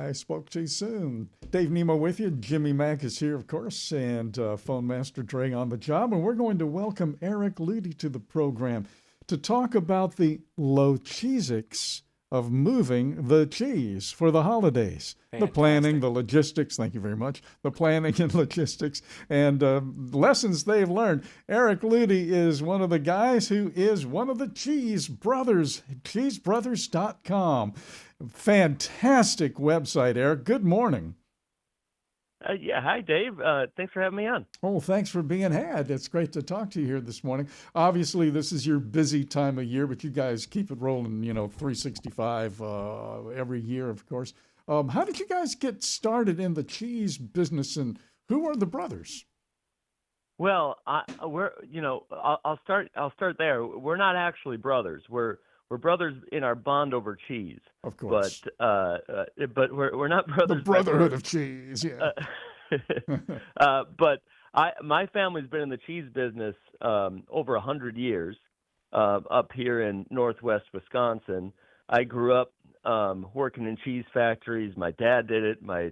I spoke to you soon. Dave Nemo with you. Jimmy Mac is here, of course, and Phone Master Dre on the job. And we're going to welcome Eric Ludy to the program to talk about the logistics of moving the cheese for the holidays. Fantastic. The planning, the logistics, thank you very much, the planning and logistics, and lessons they've learned. Eric Ludy is one of the guys who is one of the Cheese Brothers, cheesebrothers.com. Fantastic website, Eric. Good morning. Yeah, hi, Dave. Thanks for having me on. Oh, thanks for being had. It's great to talk to you here this morning. Obviously, this is your busy time of year, but you guys keep it rolling, 365 every year, of course. How did you guys get started in the cheese business, and who are the brothers? Well, I'll start there. We're not actually brothers. We're brothers in our bond over cheese. Of course. But we're not brothers. The brotherhood of cheese, yeah. But my family's been in the cheese business over 100 years up here in Northwest Wisconsin. I grew up working in cheese factories. My dad did it. My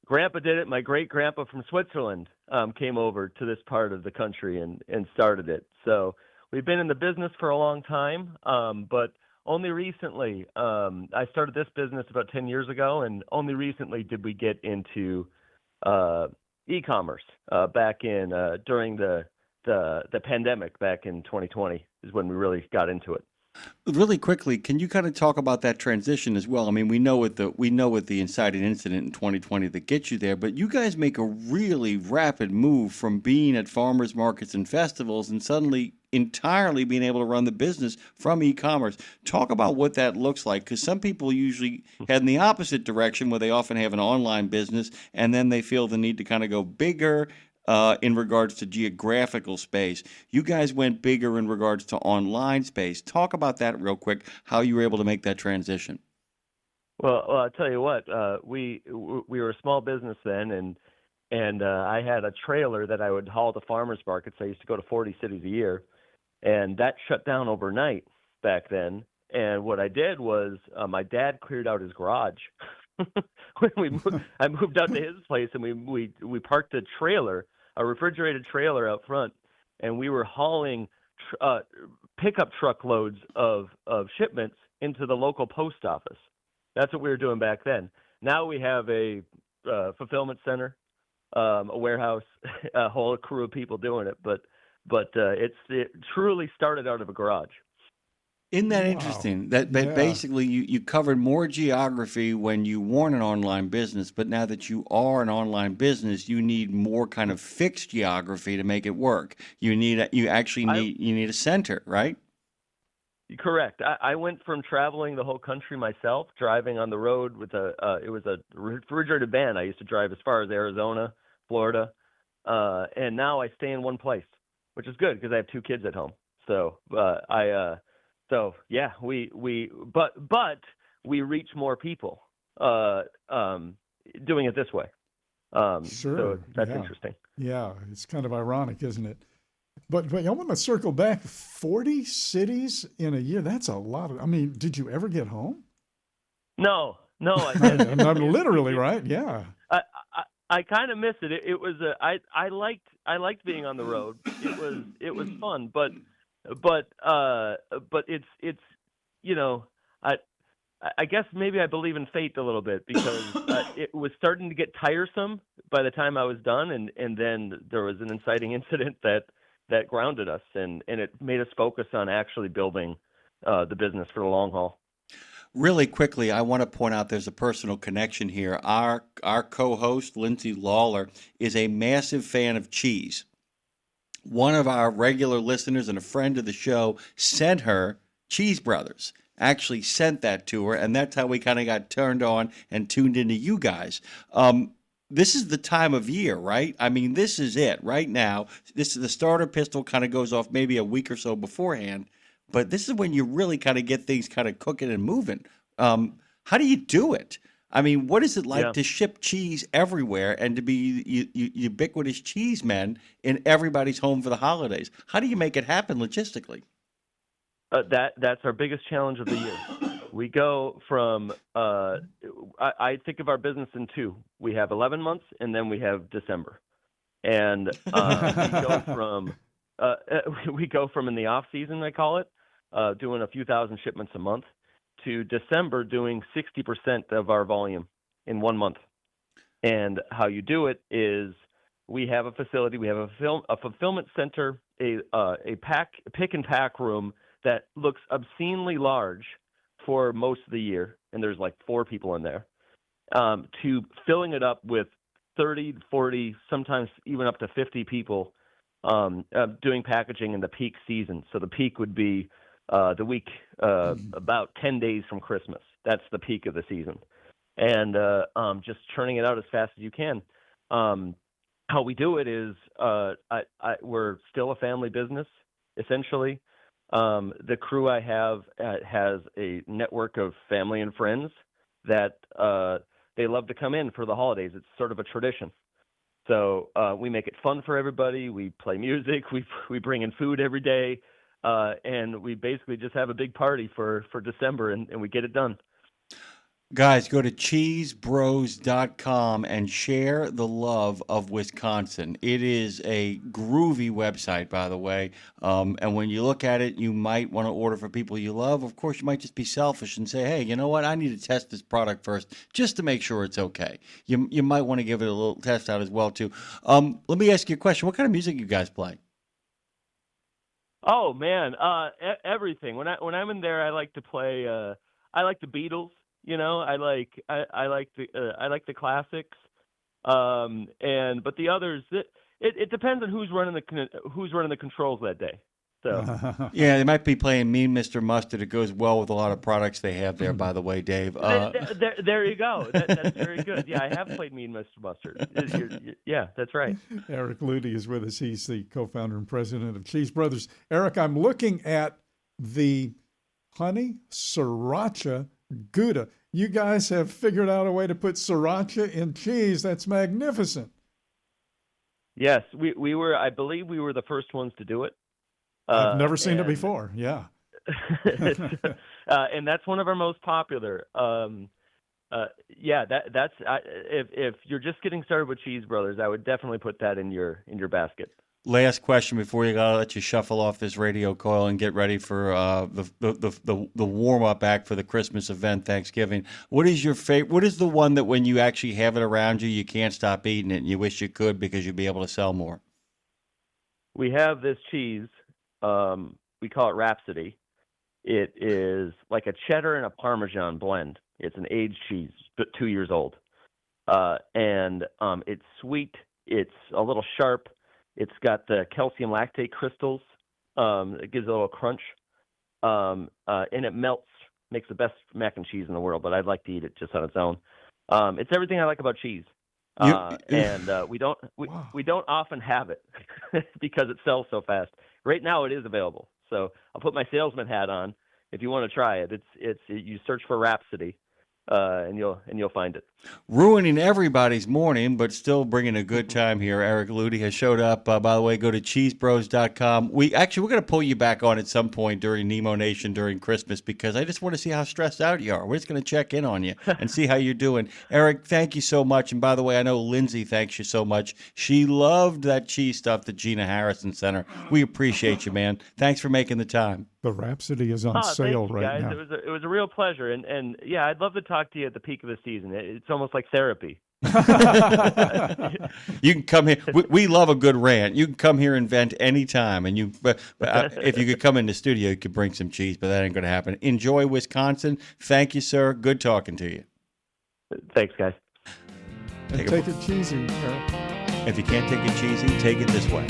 grandpa did it. My great-grandpa from Switzerland came over to this part of the country and started it. So we've been in the business for a long time, but only recently, I started this business about 10 years ago, and only recently did we get into e-commerce back in during the pandemic back in 2020 is when we really got into it. Really quickly, can you kind of talk about that transition as well? I mean, we know with the inciting incident in 2020 that gets you there, but you guys make a really rapid move from being at farmers markets and festivals and suddenly entirely being able to run the business from e-commerce. Talk about what that looks like, because some people usually head in the opposite direction where they often have an online business and then they feel the need to kind of go bigger in regards to geographical space. You guys went bigger in regards to online space. Talk about that real quick, how you were able to make that transition. Well, I'll tell you what, we were a small business then, and I had a trailer that I would haul to farmers markets. I used to go to 40 cities a year, and that shut down overnight back then. And what I did was my dad cleared out his garage. I moved out to his place, and we parked a refrigerated trailer out front, and we were hauling pickup truckloads of shipments into the local post office. That's what we were doing back then. Now we have a fulfillment center, a warehouse, a whole crew of people doing it. But it truly started out of a garage. Isn't that Wow. interesting? That Yeah. basically you covered more geography when you weren't an online business, but now that you are an online business, you need more kind of fixed geography to make it work. You need a center, right? Correct. I went from traveling the whole country myself, driving on the road with it was a refrigerated van. I used to drive as far as Arizona, Florida, and now I stay in one place, which is good because I have two kids at home. So we reach more people doing it this way. Sure. So that's Yeah. interesting. Yeah, it's kind of ironic, isn't it? But I want to circle back. 40 cities in a year, that's a lot. Did you ever get home? No, I didn't. Not literally, right? Yeah. I kind of miss it. It was I liked being on the road. It was fun, but it's I guess maybe I believe in fate a little bit because it was starting to get tiresome by the time I was done, and then there was an inciting incident that grounded us, and it made us focus on actually building the business for the long haul. Really quickly, I want to point out there's a personal connection here. Our co-host, Lindsay Lawler, is a massive fan of cheese. One of our regular listeners and a friend of the show sent her Cheese Brothers, actually sent that to her, and that's how we kind of got turned on and tuned into you guys. This is the time of year, right? I mean, this is it right now. This is the starter pistol kind of goes off maybe a week or so beforehand, but this is when you really kind of get things kind of cooking and moving. How do you do it? I mean, what is it like to ship cheese everywhere and to be ubiquitous cheese men in everybody's home for the holidays? How do you make it happen logistically? That's our biggest challenge of the year. We go from, I think of our business in two. We have 11 months, and then we have December. And we go from in the off season, I call it, doing a few thousand shipments a month, to December doing 60% of our volume in 1 month. And how you do it is we have a facility, we have a fulfillment center, a pick and pack room that looks obscenely large for most of the year, and there's like 4 people in there, to filling it up with 30, 40, sometimes even up to 50 people doing packaging in the peak season. So the peak would be the week about 10 days from Christmas. That's the peak of the season. And just churning it out as fast as you can. How we do it is we're still a family business, essentially. The crew I have has a network of family and friends that they love to come in for the holidays. It's sort of a tradition. So we make it fun for everybody. We play music. We bring in food every day. And we basically just have a big party for December, and we get it done. Guys, go to cheesebros.com and share the love of Wisconsin. It is a groovy website, by the way. And when you look at it, you might want to order for people you love. Of course, you might just be selfish and say, hey, you know what? I need to test this product first just to make sure it's okay. You might want to give it a little test out as well, too. Let me ask you a question. What kind of music you guys play? Oh, man, everything. When I'm in there, I like to play. I like the Beatles. You know, I like the classics, but the others, it depends on who's running the controls that day. So yeah, they might be playing Mean Mr. Mustard. It goes well with a lot of products they have there, by the way, Dave. There you go. That's very good. Yeah, I have played Mean Mr. Mustard. Yeah, that's right. Eric Ludy is with us. He's the co-founder and president of Cheese Brothers. Eric, I'm looking at the Honey Sriracha Gouda. You guys have figured out a way to put sriracha in cheese. That's magnificent. Yes, we were. I believe we were the first ones to do it. I've never seen it before. Yeah, and that's one of our most popular. That's if you're just getting started with Cheese Brothers, I would definitely put that in your basket. Last question before you gotta let you shuffle off this radio coil and get ready for the warm up act for the Christmas event, Thanksgiving. What is your favorite? What is the one that when you actually have it around you, you can't stop eating it and you wish you could because you'd be able to sell more? We have this cheese. We call it Rhapsody. It is like a cheddar and a parmesan blend. It's an aged cheese, but 2 years old, and it's sweet. It's a little sharp. It's got the calcium lactate crystals. It gives it a little crunch. And it melts, makes the best mac and cheese in the world, but I'd like to eat it just on its own. It's everything I like about cheese. And we don't often have it because it sells so fast. Right now it is available. So I'll put my salesman hat on. If you want to try it, it's you search for Rhapsody. And you'll find it. Ruining everybody's morning, but still bringing a good time here. Eric Ludy has showed up. By the way, go to cheesebros.com. We're going to pull you back on at some point during Nemo Nation during Christmas because I just want to see how stressed out you are. We're just going to check in on you and see how you're doing. Eric, thank you so much. And by the way, I know Lindsay thanks you so much. She loved that cheese stuff that Gina Harrison sent her. We appreciate you, man. Thanks for making the time. The Rhapsody is on sale right guys. now. It was a real pleasure, and yeah, I'd love to talk to you at the peak of the season. It's almost like therapy. You can come here. We love a good rant. You can come here and vent anytime. And if you could come in the studio, you could bring some cheese, but that ain't going to happen. Enjoy Wisconsin. Thank you, sir. Good talking to you. Thanks, guys. Take it cheesy, Eric. If you can't take it cheesy, take it this way.